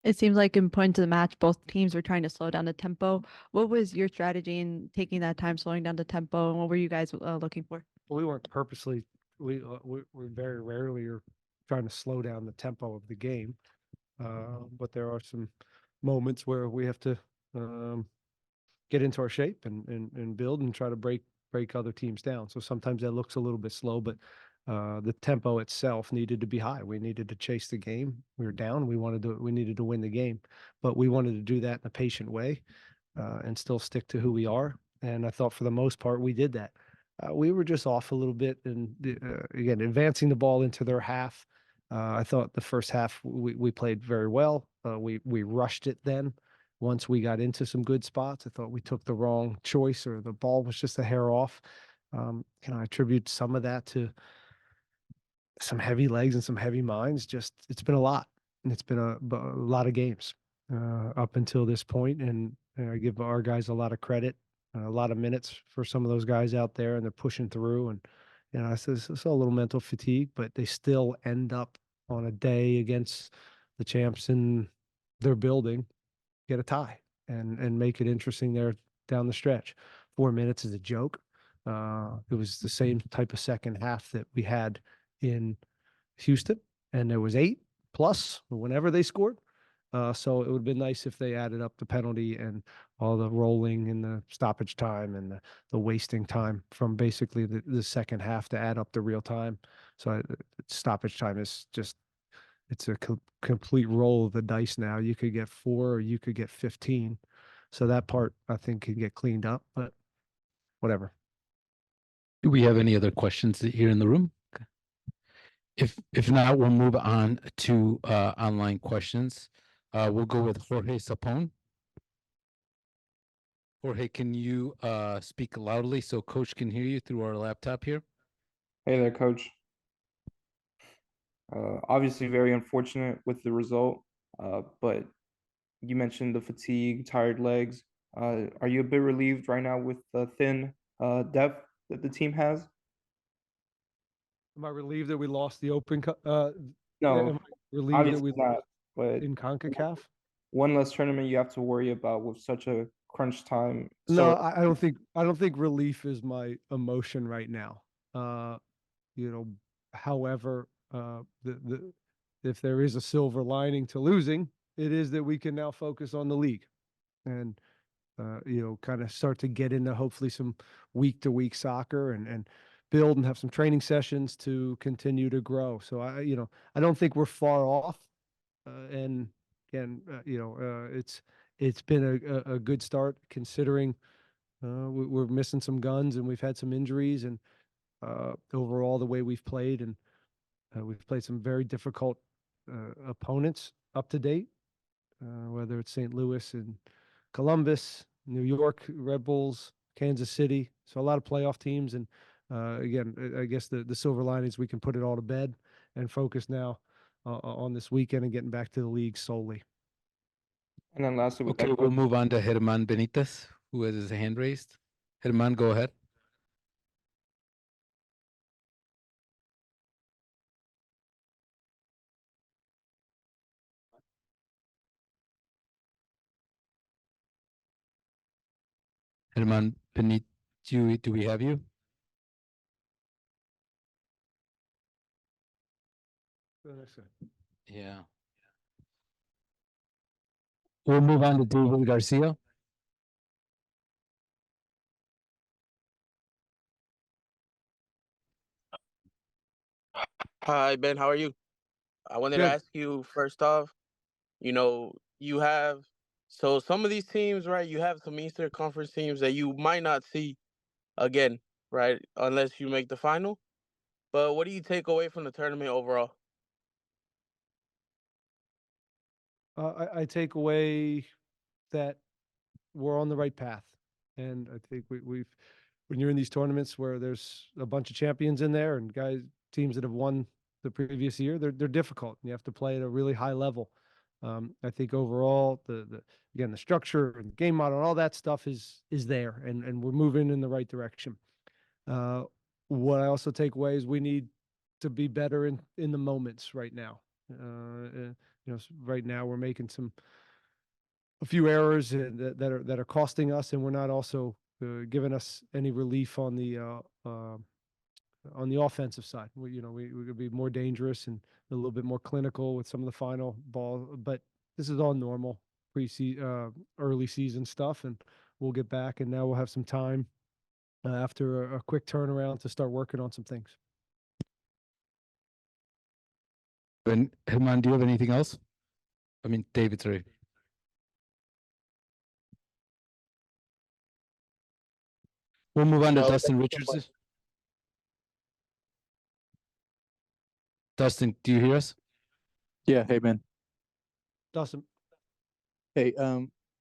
It seems like in points of the match, both teams were trying to slow down the tempo. What was your strategy in taking that time, slowing down the tempo, and what were you guys looking for? We weren't purposely. We very rarely are trying to slow down the tempo of the game, but there are some moments where we have to um, get into our shape and build and try to break other teams down. So sometimes that looks a little bit slow, but the tempo itself needed to be high. We needed to chase the game. We were down. We needed to win the game, but we wanted to do that in a patient way and still stick to who we are. And I thought for the most part we did that. We were just off a little bit, and again, advancing the ball into their half. I thought the first half we played very well. We rushed it then. Once we got into some good spots, I thought we took the wrong choice, or the ball was just a hair off. I attribute some of that to some heavy legs and some heavy minds. Just it's been a lot, and it's been a lot of games up until this point, and I give our guys a lot of credit, a lot of minutes for some of those guys out there, and they're pushing through. And I saw a little mental fatigue, but they still end up on a day against the champs in their building, get a tie and make it interesting there down the stretch. 4 minutes is a joke. It was the same type of second half that we had in Houston, and there was 8+ whenever they scored. So it would have been nice if they added up the penalty and all the rolling and the stoppage time and the wasting time from basically the second half to add up the real time. So stoppage time is just it's a complete roll of the dice now. You could get 4 or you could get 15. So that part I think can get cleaned up, but whatever. Do we have any other questions here in the room? If not, we'll move on to online questions. We'll go with Jorge Sapon. Jorge, can you speak loudly so Coach can hear you through our laptop here? Hey there, Coach. Obviously very unfortunate with the result, but you mentioned the fatigue, tired legs. Are you a bit relieved right now with the thin depth that the team has? Am I relieved that we lost the Open Cup? No, am I relieved that we obviously not, lost but in CONCACAF? one less tournament you have to worry about with such a crunch time. No, So I don't think relief is my emotion right now. However, if there is a silver lining to losing, it is that we can now focus on the league and kind of start to get into hopefully some week to week soccer and build and have some training sessions to continue to grow. So I don't think we're far off. And again, it's been a good start considering we're missing some guns and we've had some injuries and overall the way we've played, and we've played some very difficult opponents up to date, whether it's St. Louis and Columbus, New York Red Bulls, Kansas City. So a lot of playoff teams. And again, I guess the silver lining is we can put it all to bed and focus now on this weekend and getting back to the league solely. and then lastly, with Okay, that, we'll move on to Germán Benitez, who has his hand raised. Germán, go ahead. Germán Benitez, do we have you? Yeah. We'll move on to David Garcia. Hi, Ben. How are you? I wanted to Good. ask you first off, you have so some of these teams, right? You have some Eastern Conference teams that you might not see again, right? Unless you make the final. But what do you take away from the tournament overall? I take away that we're on the right path. And I think when you're in these tournaments where there's a bunch of champions in there and teams that have won the previous year, they're difficult. You have to play at a really high level. I think overall, again, the structure and game model and all that stuff is there, and we're moving in the right direction. What I also take away is we need to be better in the moments right now. right now we're making a few errors that are costing us, and we're not also giving us any relief on the offensive side. We could be more dangerous and a little bit more clinical with some of the final ball, but this is all normal early season stuff, and we'll get back, and now we'll have some time after a quick turnaround to start working on some things. And Herman, do you have anything else? I mean, David, sorry. We'll move on to No, Dustin thank you so Richardson. Dustin, do you hear us? Yeah, hey man. Dustin, Hey,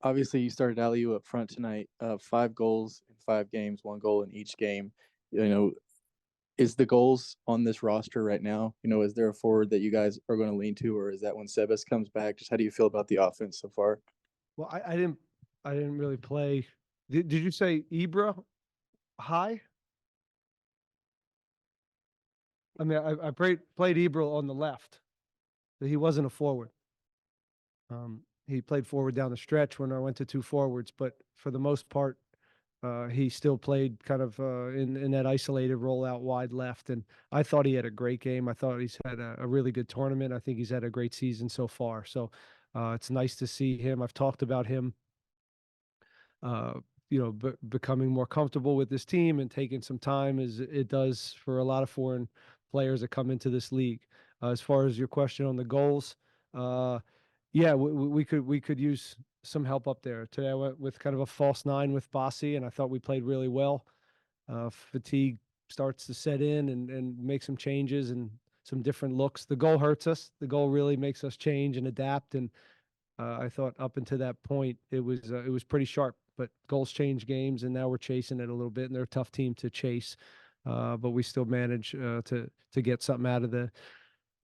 obviously you started Aliu up front tonight. 5 goals in 5 games, 1 goal in each game. Is the goals on this roster right now? Is there a forward that you guys are going to lean to, or is that when Sebas comes back? Just how do you feel about the offense so far? well, I didn't really play. Did you say Ibra high? I mean, I played Ibra on the left. He wasn't a forward. He played forward down the stretch when I went to 2 forwards, but for the most part, he still played kind of in that isolated role out wide left. And I thought he had a great game. I thought he's had a really good tournament. I think he's had a great season so far. So it's nice to see him. I've talked about him, becoming more comfortable with this team and taking some time, as it does for a lot of foreign players that come into this league. As far as your question on the goals, yeah, we could use some help up there. Today I went with kind of a false 9 with Bossi, and I thought we played really well. Fatigue starts to set in and make some changes and some different looks. The goal hurts us. The goal really makes us change and adapt. And I thought up until that point it was pretty sharp. But goals change games, and now we're chasing it a little bit, and they're a tough team to chase. But we still manage to get something out of the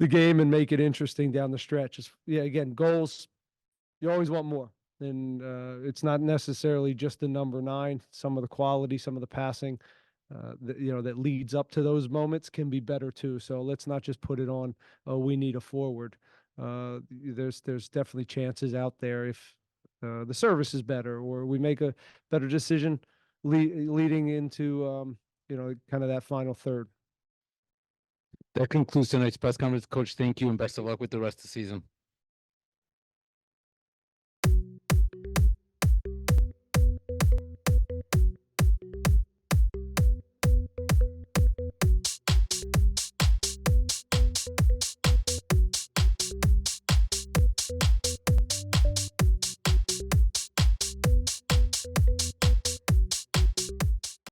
game and make it interesting down the stretch. Yeah, again, goals, you always want more. And it's not necessarily just the number 9. Some of the quality, some of the passing, that leads up to those moments can be better too. So let's not just put it on, oh, we need a forward. There's definitely chances out there if the service is better, or we make a better decision leading into, kind of that final third. That concludes tonight's press conference. Coach, thank you and best of luck with the rest of the season.